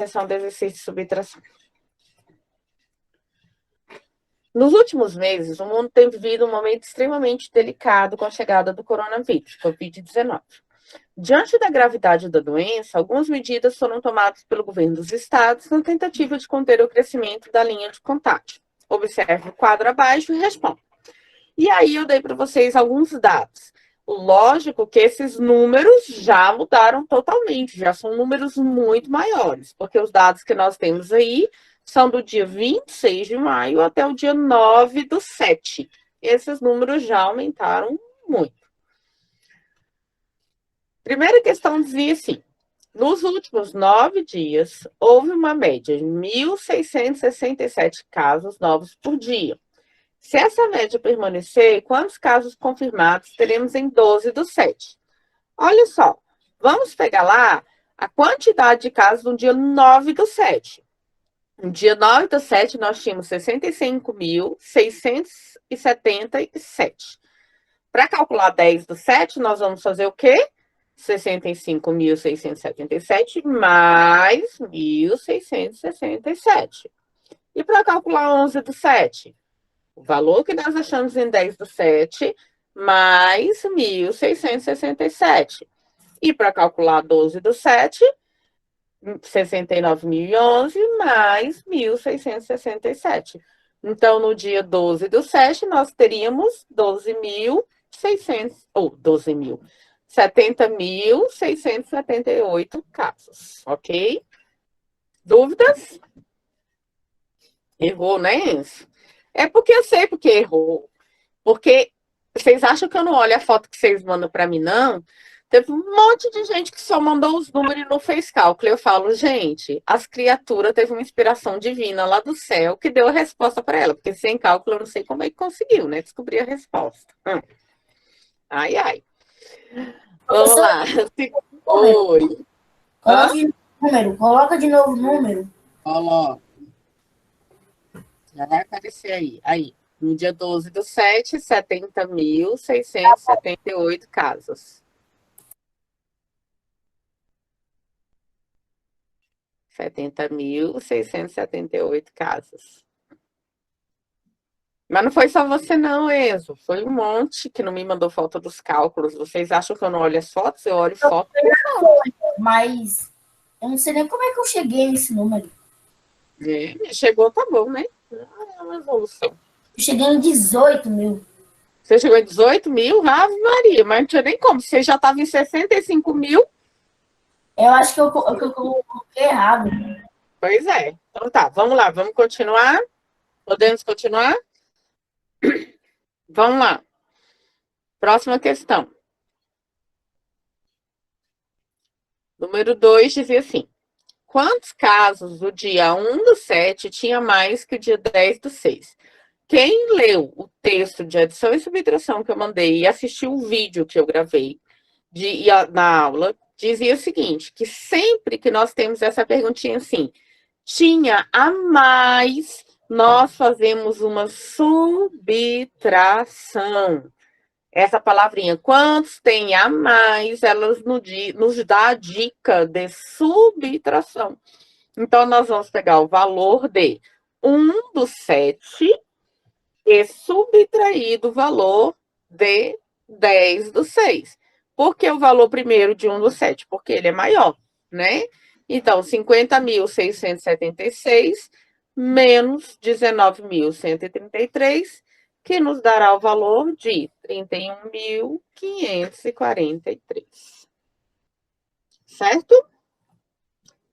correção do exercício de subtração. Nos últimos meses, o mundo tem vivido um momento extremamente delicado com a chegada do coronavírus, Covid-19. Diante da gravidade da doença, algumas medidas foram tomadas pelo governo dos estados na tentativa de conter o crescimento da linha de contágio. Observe o quadro abaixo e responda. E aí eu dei para vocês alguns dados. Lógico que esses números já mudaram totalmente, já são números muito maiores, porque os dados que nós temos aí são do dia 26 de maio até o dia 9/7. Esses números já aumentaram muito. Primeira questão dizia assim: nos últimos 9 dias, houve uma média de 1.667 casos novos por dia. Se essa média permanecer, quantos casos confirmados teremos em 12/7? Olha só, vamos pegar lá a quantidade de casos no dia 9/7. No dia 9/7, nós tínhamos 65.677. Para calcular 10/7, nós vamos fazer o quê? 65.677 mais 1.667. E para calcular 11/7? O valor que nós achamos em 10/7 mais 1.667. E para calcular 12/7, 69.011 mais 1.667. Então, no dia 12/7, nós teríamos 70.678 casos, ok? Dúvidas? Errou, né, Enzo? É porque eu sei porque errou. Porque vocês acham que eu não olho a foto que vocês mandam para mim, não? Teve um monte de gente que só mandou os números e não fez cálculo. Eu falo, gente, as criaturas teve uma inspiração divina lá do céu que deu a resposta para ela. Porque sem cálculo eu não sei como é que conseguiu, né? Descobrir a resposta. Ai, ai. Vamos lá. Oi. Coloca de novo o número. Coloca. Já vai aparecer aí. Aí. No dia 12/7, 70.678 casos. 70.678 casos. Mas não foi só você não, Enzo. Foi um monte que não me mandou foto dos cálculos. Vocês acham que eu não olho as fotos? Eu olho foto. Mas eu não sei nem como é que eu cheguei nesse número. Chegou, tá bom, né? É uma evolução. Eu cheguei em 18 mil. Você chegou em 18 mil? Ave Maria, mas não tinha nem como. Você já estava em 65 mil. Eu acho que eu coloquei errado. Pois é. Então tá, vamos lá, vamos continuar? Podemos continuar? Vamos lá. Próxima questão. Número 2 dizia assim: quantos casos o dia 1/7 tinha mais que o dia 10/6? Quem leu o texto de adição e subtração que eu mandei e assistiu o vídeo que eu gravei na aula, dizia o seguinte, que sempre que nós temos essa perguntinha assim, tinha a mais, nós fazemos uma subtração. Essa palavrinha, quantos tem a mais, elas nos dá a dica de subtração. Então, nós vamos pegar o valor de 1/7 e subtrair do valor de 10/6. Por que o valor primeiro de 1/7? Porque ele é maior, né? Então, 50.676 menos 19.133, que nos dará o valor de 31.543. Certo?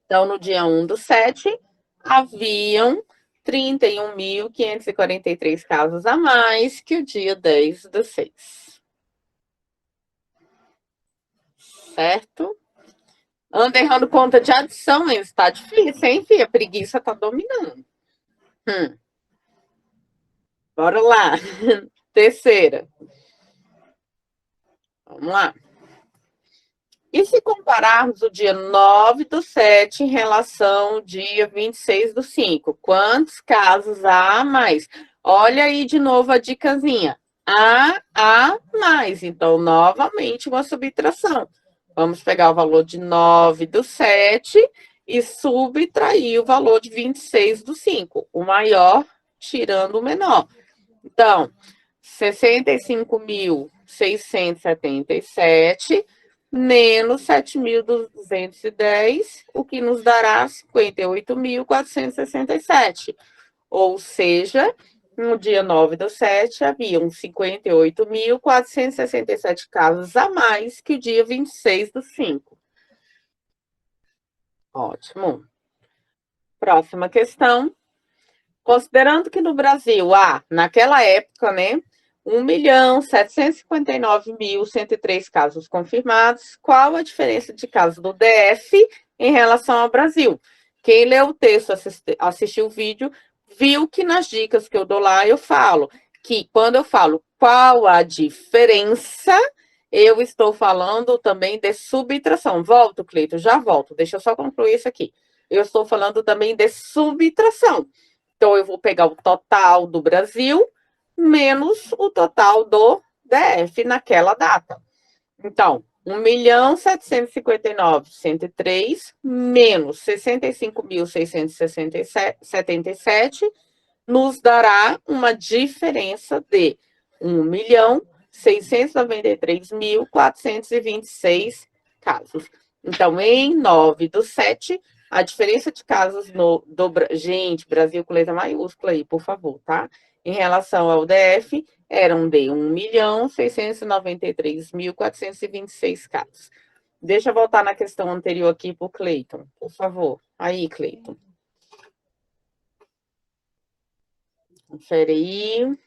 Então, no dia 1/7, haviam 31.543 casos a mais que o dia 10/6. Certo? Anda errando conta de adição, hein? Está difícil, hein, filha? A preguiça tá dominando. Bora lá. Terceira. Vamos lá. E se compararmos o dia 9/7 em relação ao dia 26/5, quantos casos há a mais? Olha aí de novo a dicasinha. A mais. Então, novamente, uma subtração. Vamos pegar o valor de 9/7 e subtrair o valor de 26 do 5, o maior tirando o menor. Então, 65.677 menos 7.210, o que nos dará 58.467. Ou seja, no dia 9/7, haviam 58.467 casos a mais que o dia 26/5. Ótimo. Próxima questão. Considerando que no Brasil há, naquela época, né, 1.759.103 casos confirmados, qual a diferença de casos do DF em relação ao Brasil? Quem leu o texto, assistiu o vídeo, viu que nas dicas que eu dou lá, eu falo que quando eu falo qual a diferença, eu estou falando também de subtração. Volto, Cleito, já volto. Deixa eu só concluir isso aqui. Eu estou falando também de subtração. Então, eu vou pegar o total do Brasil menos o total do DF naquela data. Então, 1.759.103 menos 65.677 nos dará uma diferença de 1.693.426 casos. Então, em 9/7, a diferença de casos gente, Brasil com letra maiúscula aí, por favor, tá? Em relação ao DF, eram de 1.693.426 casos. Deixa eu voltar na questão anterior aqui para o Cleiton, por favor. Aí, Cleiton. Confere aí.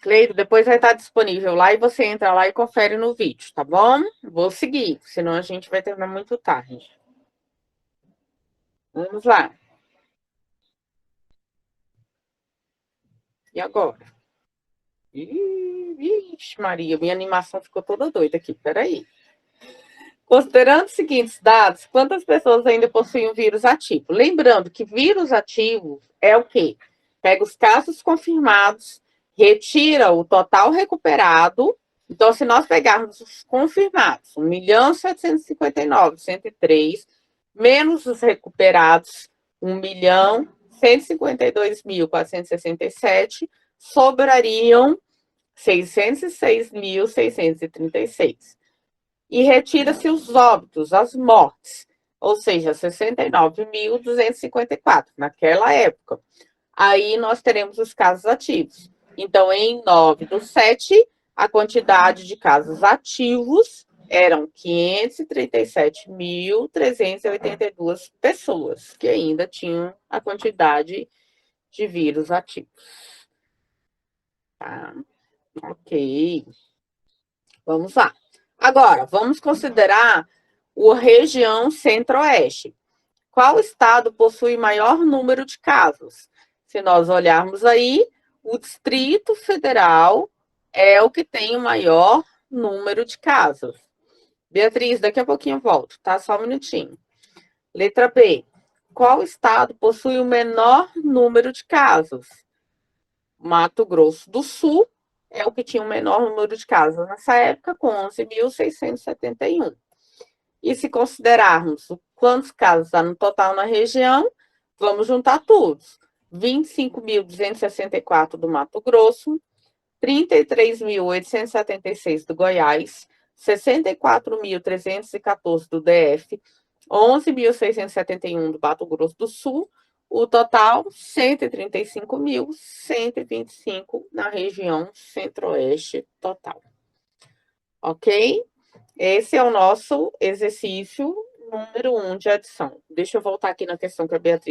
Cleito, depois vai estar disponível lá e você entra lá e confere no vídeo, tá bom? Vou seguir, senão a gente vai terminar muito tarde. Vamos lá. E agora? Vixe, Maria, minha animação ficou toda doida aqui, peraí. Considerando os seguintes dados, quantas pessoas ainda possuem o vírus ativo? Lembrando que vírus ativo é o quê? Pega os casos confirmados, retira o total recuperado. Então, se nós pegarmos os confirmados, 1.759.103, menos os recuperados, 1.152.467, sobrariam 606.636. E retira-se os óbitos, as mortes, ou seja, 69.254 naquela época. Aí nós teremos os casos ativos. Então, em 9/7, a quantidade de casos ativos eram 537.382 pessoas que ainda tinham a quantidade de vírus ativos. Tá? Ok. Vamos lá. Agora, vamos considerar a região centro-oeste. Qual estado possui maior número de casos? Se nós olharmos aí, o Distrito Federal é o que tem o maior número de casos. Beatriz, daqui a pouquinho eu volto, tá? Só um minutinho. Letra B. Qual estado possui o menor número de casos? Mato Grosso do Sul é o que tinha o menor número de casos nessa época, com 11.671. E se considerarmos quantos casos há no total na região, vamos juntar todos. 25.264 do Mato Grosso, 33.876 do Goiás, 64.314 do DF, 11.671 do Mato Grosso do Sul, o total 135.125 na região centro-oeste total. Ok? Esse é o nosso exercício número 1 de adição. Deixa eu voltar aqui na questão que a Beatriz